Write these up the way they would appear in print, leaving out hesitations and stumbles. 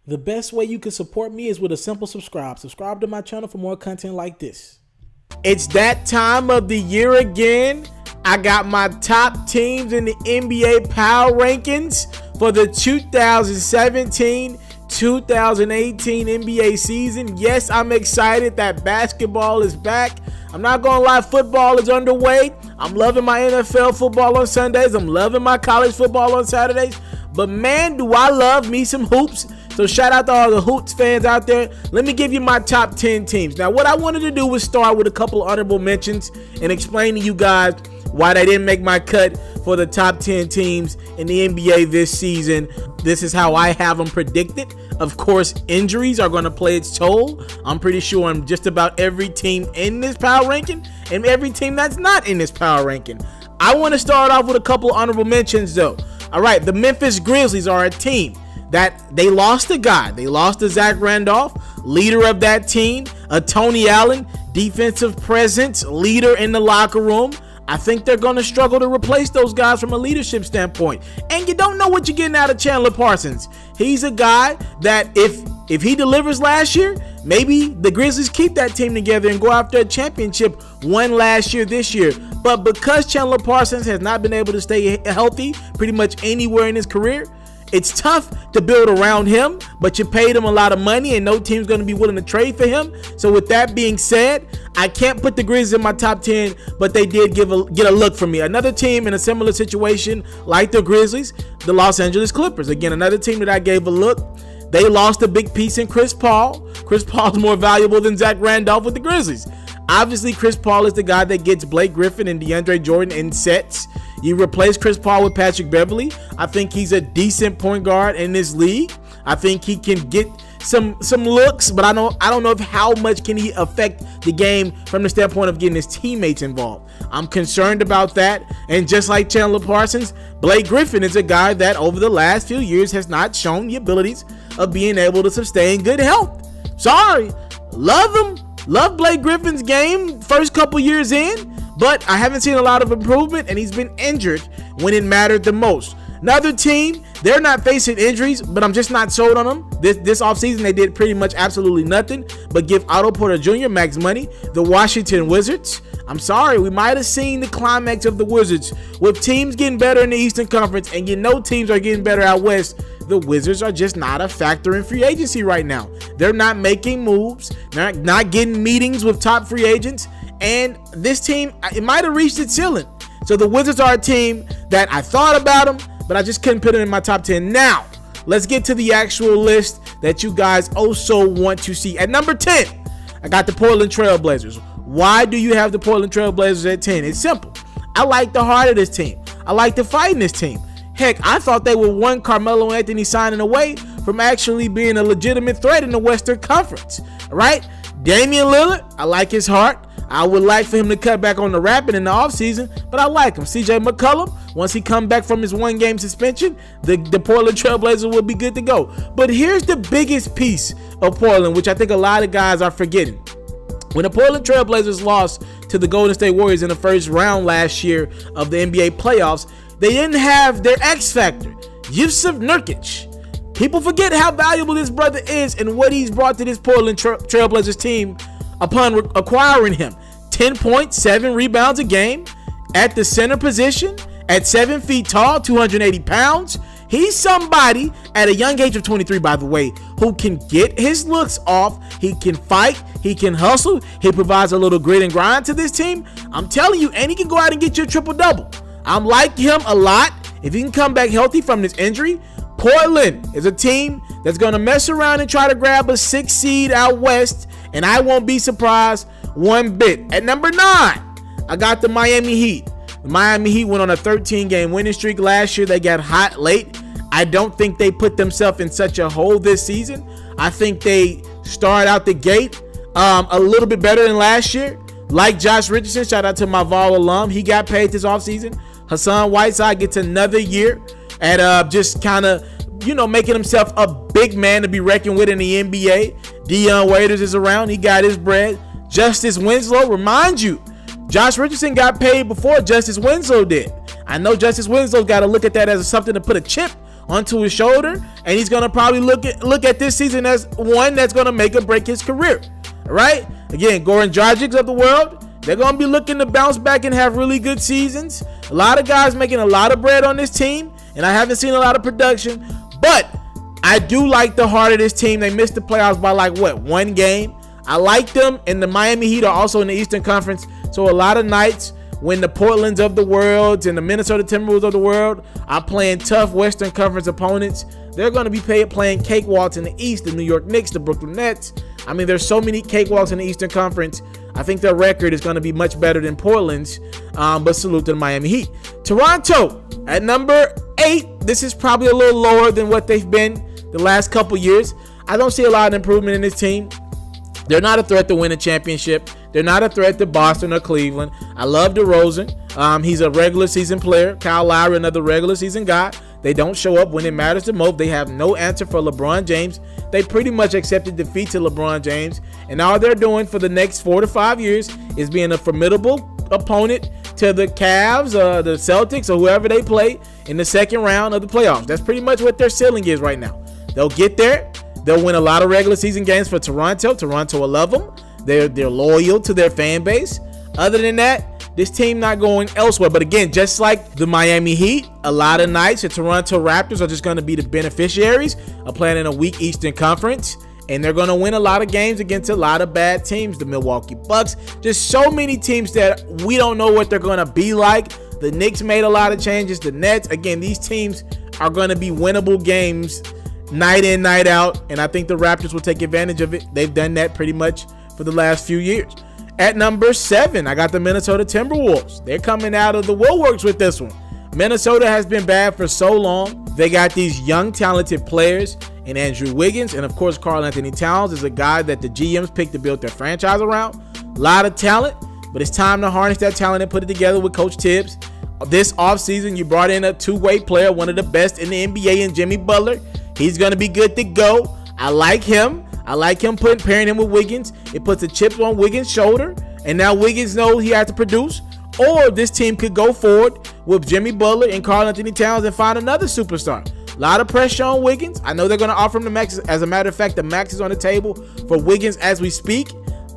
The best way you can support me is with a simple subscribe. Subscribe to my channel for more content like this. It's that time of the year again. I got my top teams in the NBA Power Rankings for the 2017-2018 NBA season. Yes, I'm excited that basketball is back. I'm not gonna lie, football is underway. I'm loving my NFL football on Sundays. I'm loving my college football on Saturdays. But man, do I love me some hoops. So shout out to all the hoops fans out there. Let me give you my top 10 teams. Now, what I wanted to do was start with a couple honorable mentions and explain to you guys why they didn't make my cut for the top 10 teams in the NBA this season. This is how I have them predicted. Of course, injuries are going to play its toll. I'm pretty sure on just about every team in this power ranking and every team that's not in this power ranking. I want to start off with a couple honorable mentions though. All right, the Memphis Grizzlies are a team that they lost a guy. They lost to Zach Randolph, leader of that team, a Tony Allen, defensive presence, leader in the locker room. I think they're going to struggle to replace those guys from a leadership standpoint. And you don't know what you're getting out of Chandler Parsons. He's a guy that if he delivers last year, maybe the Grizzlies keep that team together and go after a championship one last year this year. But because Chandler Parsons has not been able to stay healthy pretty much anywhere in his career, it's tough to build around him, but you paid him a lot of money and no team's going to be willing to trade for him. So with that being said, I can't put the Grizzlies in my top 10, but they did get a look from me. Another team in a similar situation like the Grizzlies, the Los Angeles Clippers. Again, another team that I gave a look. They lost a big piece in Chris Paul. Chris Paul's more valuable than Zach Randolph with the Grizzlies. Obviously, Chris Paul is the guy that gets Blake Griffin and DeAndre Jordan in sets. You replace Chris Paul with Patrick Beverley. I think he's a decent point guard in this league. I think he can get some looks, but I don't know how much can he affect the game from the standpoint of getting his teammates involved. I'm concerned about that. And just like Chandler Parsons, Blake Griffin is a guy that over the last few years has not shown the abilities of being able to sustain good health. Sorry, love him. Love Blake Griffin's game first couple years in, but I haven't seen a lot of improvement, and he's been injured when it mattered the most. Another team, they're not facing injuries, but I'm just not sold on them. This offseason, they did pretty much absolutely nothing but give Otto Porter Jr. max money. The Washington Wizards, I'm sorry, we might have seen the climax of the Wizards. With teams getting better in the Eastern Conference, and you know teams are getting better out West, the Wizards are just not a factor in free agency right now. They're not making moves. They're not getting meetings with top free agents. And this team, it might have reached its ceiling. So the Wizards are a team that I thought about them, but I just couldn't put it in my top 10. Now, let's get to the actual list that you guys also want to see. At number 10, I got the Portland Trailblazers. Why do you have the Portland Trailblazers at 10? It's simple. I like the heart of this team. I like the fight in this team. Heck, I thought they were one Carmelo Anthony signing away from actually being a legitimate threat in the Western Conference, right? Damian Lillard, I like his heart. I would like for him to cut back on the rapping in the offseason, but I like him. CJ McCollum, once he come back from his one-game suspension, the Portland Trailblazers will be good to go. But here's the biggest piece of Portland, which I think a lot of guys are forgetting. When the Portland Trailblazers lost to the Golden State Warriors in the first round last year of the NBA playoffs, they didn't have their X factor, Jusuf Nurkic. People forget how valuable this brother is and what he's brought to this Portland Trailblazers team upon acquiring him. 10 points, 7 rebounds a game at the center position, at 7 feet tall, 280 pounds. He's somebody at a young age of 23, by the way, who can get his looks off. He can fight. He can hustle. He provides a little grit and grind to this team. I'm telling you, and he can go out and get you a triple-double. I'm like him a lot. If he can come back healthy from this injury, Portland is a team that's going to mess around and try to grab a 6th seed out west, and I won't be surprised one bit. At number 9, I got the Miami Heat. The Miami Heat went on a 13-game winning streak last year. They got hot late. I don't think they put themselves in such a hole this season. I think they start out the gate a little bit better than last year. Like Josh Richardson, shout out to my Vol alum. He got paid this offseason. Hassan Whiteside gets another year at just kind of, making himself a big man to be reckoned with in the NBA. Dion Waiters is around. He got his bread. Justice Winslow, remind you, Josh Richardson got paid before Justice Winslow did. I know Justice Winslow's got to look at that as something to put a chip onto his shoulder, and he's going to probably look at this season as one that's going to make or break his career. All right? Again, Goran Dragic's of the world, they're going to be looking to bounce back and have really good seasons. A lot of guys making a lot of bread on this team, and I haven't seen a lot of production, but I do like the heart of this team. They missed the playoffs by one game. I like them, and the Miami Heat are also in the Eastern Conference, so a lot of nights when the Portlands of the world and the Minnesota Timberwolves of the world are playing tough Western Conference opponents, they're going to be playing cakewalks in the East, the New York Knicks, the Brooklyn Nets. I mean, there's so many cakewalks in the Eastern Conference. I think their record is going to be much better than Portland's, but salute to the Miami Heat. Toronto at number 8. This is probably a little lower than what they've been the last couple years. I don't see a lot of improvement in this team. They're not a threat to win a championship. They're not a threat to Boston or Cleveland. I love DeRozan. He's a regular season player. Kyle Lowry, another regular season guy. They don't show up when it matters the most. They have no answer for LeBron James. They pretty much accepted defeat to LeBron James. And all they're doing for the next 4 to 5 years is being a formidable opponent to the Cavs, the Celtics, or whoever they play in the second round of the playoffs. That's pretty much what their ceiling is right now. They'll get there. They'll win a lot of regular season games for Toronto. Toronto will love them. They're loyal to their fan base. Other than that, this team not going elsewhere. But again, just like the Miami Heat, a lot of nights the Toronto Raptors are just going to be the beneficiaries of playing in a weak Eastern Conference. And they're going to win a lot of games against a lot of bad teams. The Milwaukee Bucks, just so many teams that we don't know what they're going to be like. The Knicks made a lot of changes. The Nets, again, these teams are going to be winnable games night in, night out. And I think the Raptors will take advantage of it. They've done that pretty much for the last few years. At number 7, I got the Minnesota Timberwolves. They're coming out of the woodworks with this one. Minnesota has been bad for so long. They got these young, talented players in Andrew Wiggins, and of course, Karl Anthony Towns is a guy that the GMs picked to build their franchise around. A lot of talent, but it's time to harness that talent and put it together with Coach Tibbs. This offseason, you brought in a two-way player, one of the best in the NBA, in Jimmy Butler. He's going to be good to go. I like him. I like him pairing him with Wiggins. It puts a chip on Wiggins' shoulder, and now Wiggins knows he has to produce. Or this team could go forward with Jimmy Butler and Karl Anthony Towns and find another superstar. A lot of pressure on Wiggins. I know they're going to offer him the max. As a matter of fact, the max is on the table for Wiggins as we speak.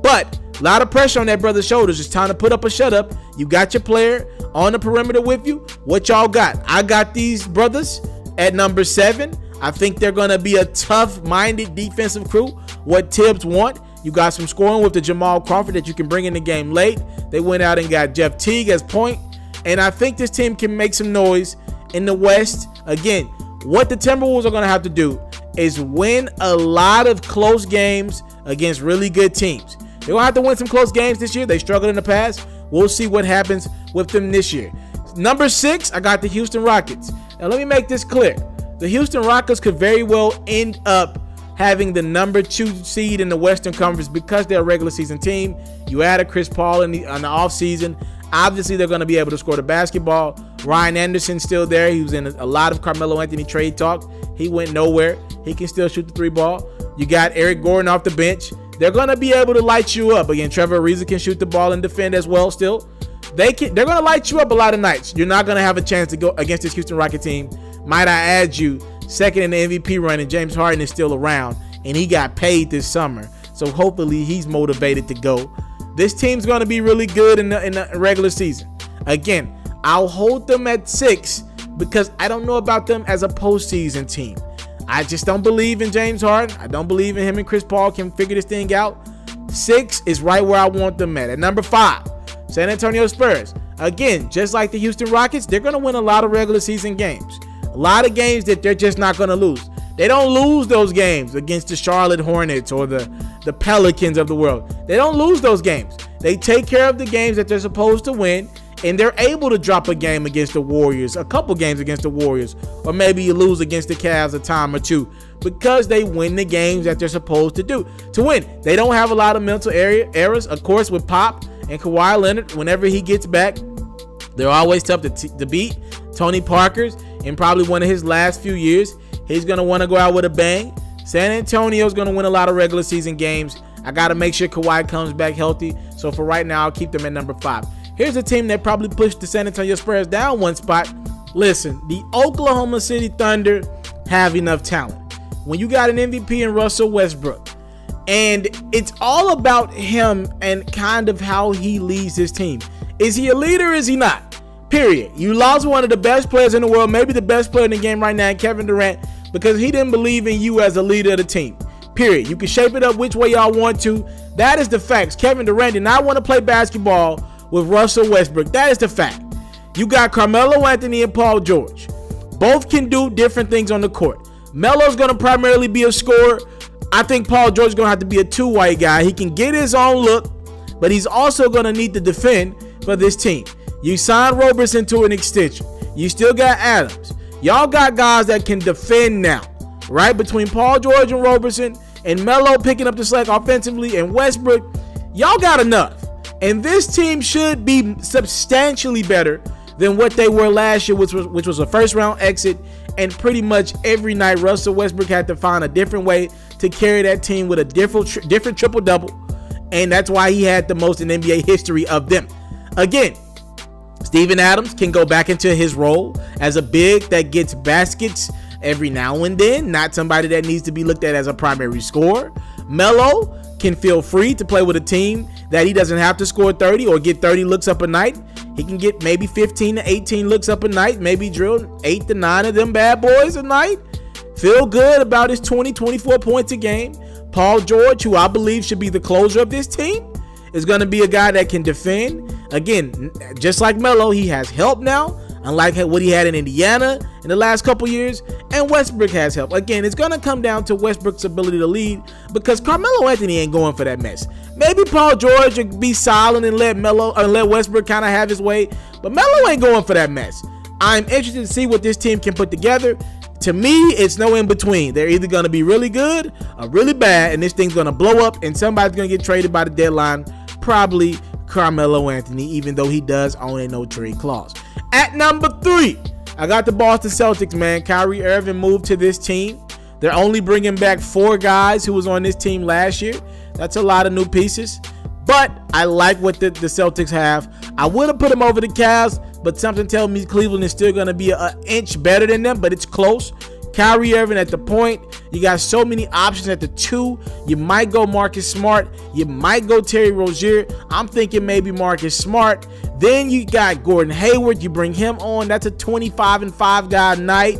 But a lot of pressure on that brother's shoulders. It's time to put up a shut up. You got your player on the perimeter with you. What y'all got? I got these brothers at number 7. I think they're going to be a tough-minded defensive crew. What Tibbs want. You got some scoring with the Jamal Crawford that you can bring in the game late. They went out and got Jeff Teague as point. And I think this team can make some noise in the West. Again, what the Timberwolves are going to have to do is win a lot of close games against really good teams. They're going to have to win some close games this year. They struggled in the past. We'll see what happens with them this year. Number 6, I got the Houston Rockets. Now, let me make this clear. The Houston Rockets could very well end up having the number 2 seed in the Western Conference because they're a regular season team. You added Chris Paul on the offseason. Obviously, they're going to be able to score the basketball. Ryan Anderson's still there. He was in a lot of Carmelo Anthony trade talk. He went nowhere. He can still shoot the 3 ball. You got Eric Gordon off the bench. They're going to be able to light you up. Again, Trevor Ariza can shoot the ball and defend as well still. They're going to light you up a lot of nights. You're not going to have a chance to go against this Houston Rocket team. Might I add you, second in the MVP run, and James Harden is still around, and he got paid this summer. So hopefully he's motivated to go. This team's going to be really good in the regular season. Again, I'll hold them at 6 because I don't know about them as a postseason team. I just don't believe in James Harden. I don't believe in him and Chris Paul can figure this thing out. 6 is right where I want them at. At number 5, San Antonio Spurs. Again, just like the Houston Rockets, they're going to win a lot of regular season games. A lot of games that they're just not going to lose. They don't lose those games against the Charlotte Hornets or the Pelicans of the world. They don't lose those games. They take care of the games that they're supposed to win, and they're able to drop a game against the Warriors, a couple games against the Warriors, or maybe you lose against the Cavs a time or two because they win the games that they're supposed to win. They don't have a lot of mental errors. Of course, with Pop and Kawhi Leonard, whenever he gets back, they're always tough to beat. Tony Parker's in probably one of his last few years, he's going to want to go out with a bang. San Antonio's going to win a lot of regular season games. I got to make sure Kawhi comes back healthy. So for right now, I'll keep them at number 5. Here's a team that probably pushed the San Antonio Spurs down one spot. Listen, the Oklahoma City Thunder have enough talent. When you got an MVP in Russell Westbrook, and it's all about him and kind of how he leads his team. Is he a leader or is he not? Period. You lost one of the best players in the world, maybe the best player in the game right now, Kevin Durant, because he didn't believe in you as a leader of the team. Period. You can shape it up which way y'all want to. That is the facts. Kevin Durant did not want to play basketball with Russell Westbrook. That is the fact. You got Carmelo Anthony and Paul George. Both can do different things on the court. Melo's going to primarily be a scorer. I think Paul George is going to have to be a two-way guy. He can get his own look, but he's also going to need to defend for this team. You signed Roberson to an extension. You still got Adams. Y'all got guys that can defend now, right? Between Paul George and Roberson and Melo picking up the slack offensively and Westbrook, y'all got enough. And this team should be substantially better than what they were last year, which was a first-round exit. And pretty much every night, Russell Westbrook had to find a different way to carry that team with a different triple-double. And that's why he had the most in NBA history of them. Again, Steven Adams can go back into his role as a big that gets baskets every now and then, not somebody that needs to be looked at as a primary scorer. Melo can feel free to play with a team that he doesn't have to score 30 or get 30 looks up a night. He can get maybe 15 to 18 looks up a night, maybe drill 8 to 9 of them bad boys a night. Feel good about his 20, 24 points a game. Paul George, who I believe should be the closer of this team, is going to be a guy that can defend. Again, just like Melo, he has help now, unlike what he had in Indiana in the last couple years. And Westbrook has help. Again, it's going to come down to Westbrook's ability to lead because Carmelo Anthony ain't going for that mess. Maybe Paul George would be silent and let Westbrook kind of have his way, but Melo ain't going for that mess. I'm interested to see what this team can put together. To me, it's no in between. They're either going to be really good or really bad, and this thing's going to blow up, and somebody's going to get traded by the deadline, probably Carmelo Anthony, even though he does own a no-trade clause. At number 3, I got the Boston Celtics, man. Kyrie Irving moved to this team. They're only bringing back 4 guys who was on this team last year. That's a lot of new pieces, but I like what the Celtics have. I would have put them over the Cavs, but something tells me Cleveland is still going to be an inch better than them, but it's close. Kyrie Irving at the point. You got so many options at the 2. You might go Marcus Smart. You might go Terry Rozier. I'm thinking maybe Marcus Smart. Then you got Gordon Hayward. You bring him on. That's a 25-5 guy night.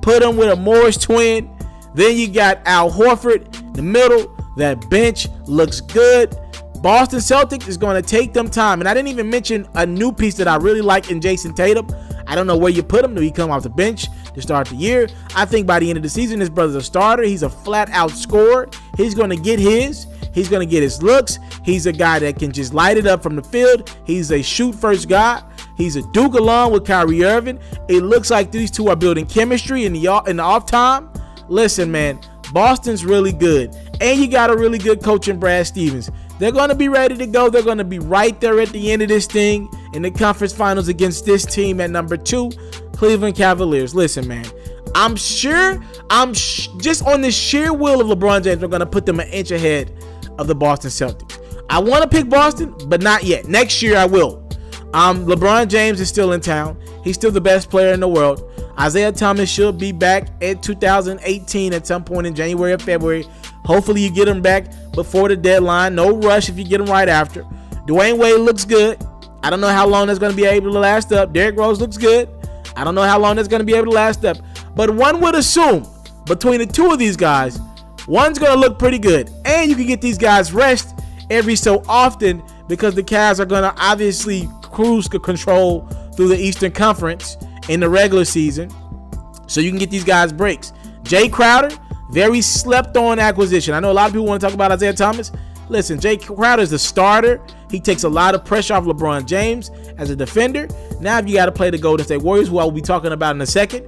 Put him with a Morris twin. Then you got Al Horford in the middle. That bench looks good. Boston Celtics is going to take them time. And I didn't even mention a new piece that I really like in Jason Tatum. I don't know where you put him. Do he come off the bench to start the year? I think by the end of the season, this brother's a starter. He's a flat-out scorer. He's going to get his. He's going to get his looks. He's a guy that can just light it up from the field. He's a shoot-first guy. He's a Duke along with Kyrie Irving. It looks like these two are building chemistry in the off time. Listen, man, Boston's really good. And you got a really good coach in Brad Stevens. They're going to be ready to go. They're going to be right there at the end of this thing in the conference finals against this team at number 2, Cleveland Cavaliers. Listen, man, I'm just on the sheer will of LeBron James, I'm going to put them an inch ahead of the Boston Celtics. I want to pick Boston, but not yet. Next year I will. LeBron James is still in town. He's still the best player in the world. Isaiah Thomas should be back in 2018 at some point in January or February. Hopefully you get him back before the deadline. No rush if you get him right after. Dwayne Wade looks good. I don't know how long that's going to be able to last up. Derrick Rose looks good. I don't know how long that's going to be able to last up. But one would assume between the 2 of these guys, one's going to look pretty good. And you can get these guys rest every so often because the Cavs are going to obviously cruise control through the Eastern Conference in the regular season. So you can get these guys breaks. Jae Crowder, very slept-on acquisition. I know a lot of people want to talk about Isaiah Thomas. Listen, Jae Crowder is the starter. He takes a lot of pressure off LeBron James as a defender. Now, if you got to play the Golden State Warriors, who I will be talking about in a second,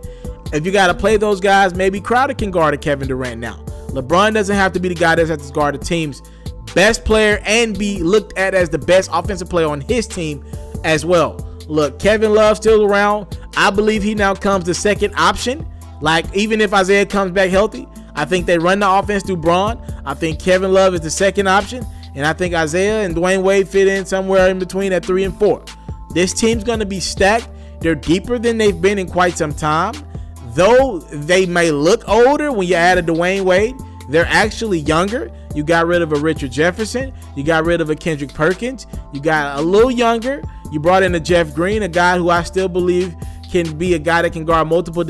if you got to play those guys, maybe Crowder can guard a Kevin Durant now. LeBron doesn't have to be the guy that has to guard the team's best player and be looked at as the best offensive player on his team as well. Look, Kevin Love's still around. I believe he now comes the second option. Like, even if Isaiah comes back healthy, I think they run the offense through Braun. I think Kevin Love is the second option. And I think Isaiah and Dwayne Wade fit in somewhere in between at 3 and 4. This team's going to be stacked. They're deeper than they've been in quite some time. Though they may look older when you add a Dwayne Wade, they're actually younger. You got rid of a Richard Jefferson. You got rid of a Kendrick Perkins. You got a little younger. You brought in a Jeff Green, a guy who I still believe can be a guy that can guard multiple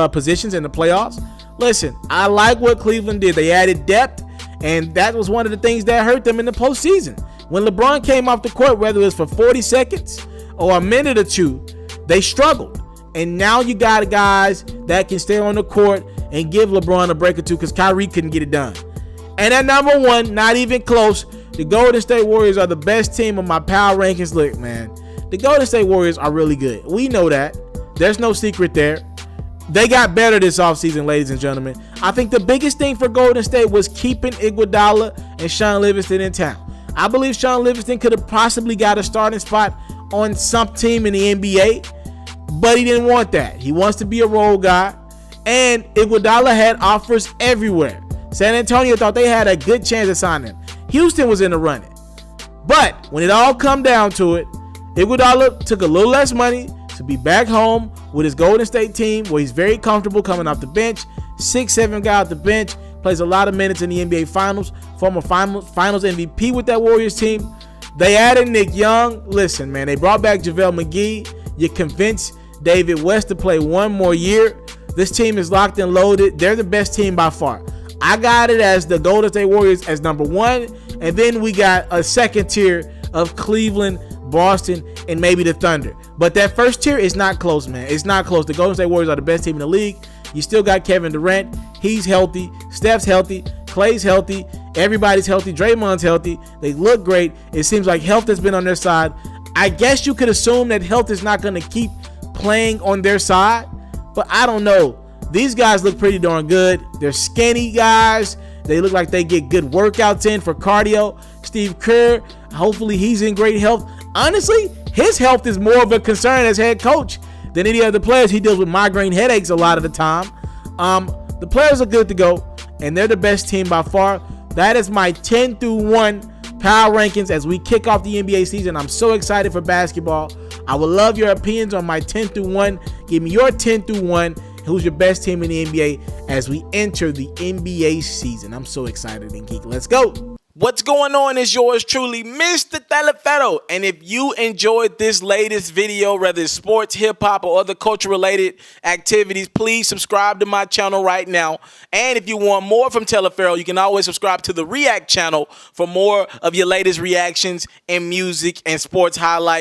positions in the playoffs. Listen, I like what Cleveland did. They added depth, and that was one of the things that hurt them in the postseason. When LeBron came off the court, whether it was for 40 seconds or a minute or two, they struggled. And now you got guys that can stay on the court and give LeBron a break or two because Kyrie couldn't get it done. And at number one, not even close, the Golden State Warriors are the best team of my power rankings. Look, man, the Golden State Warriors are really good. We know that. There's no secret there. They got better this offseason, ladies and gentlemen. I think the biggest thing for Golden State was keeping Iguodala and Sean Livingston in town. I believe Sean Livingston could have possibly got a starting spot on some team in the NBA, but he didn't want that. He wants to be a role guy, and Iguodala had offers everywhere. San Antonio thought they had a good chance to sign him. Houston was in the running. But when it all come down to it, Iguodala took a little less money to be back home with his Golden State team where he's very comfortable coming off the bench. 6'7" guy off the bench, plays a lot of minutes in the NBA Finals, former Finals MVP with that Warriors team. They added Nick Young. Listen, man, they brought back JaVale McGee. You convinced David West to play one more year. This team is locked and loaded. They're the best team by far. I got it as the Golden State Warriors as number one, and then we got a second tier of Cleveland, Boston, and maybe the Thunder. But that first tier is not close, man. It's not close. The Golden State Warriors are the best team in the league. You still got Kevin Durant. He's healthy. Steph's healthy. Clay's healthy. Everybody's healthy. Draymond's healthy. They look great. It seems like health has been on their side. I guess you could assume that health is not going to keep playing on their side, but I don't know. These guys look pretty darn good. They're skinny guys. They look like they get good workouts in for cardio. Steve Kerr, hopefully he's in great health. Honestly, his health is more of a concern as head coach than any other players. He deals with migraine headaches a lot of the time. The players are good to go, and they're the best team by far. That is my 10 through 1 power rankings as we kick off the NBA season. I'm so excited for basketball. I would love your opinions on my 10 through 1. Give me your 10 through 1. Who's your best team in the NBA as we enter the NBA season? I'm so excited and geek. Let's go. What's going on is yours truly, Mr. TALIAFERRO. And if you enjoyed this latest video, whether it's sports, hip-hop, or other culture-related activities, please subscribe to my channel right now. And if you want more from TALIAFERRO, you can always subscribe to the React channel for more of your latest reactions and music and sports highlights.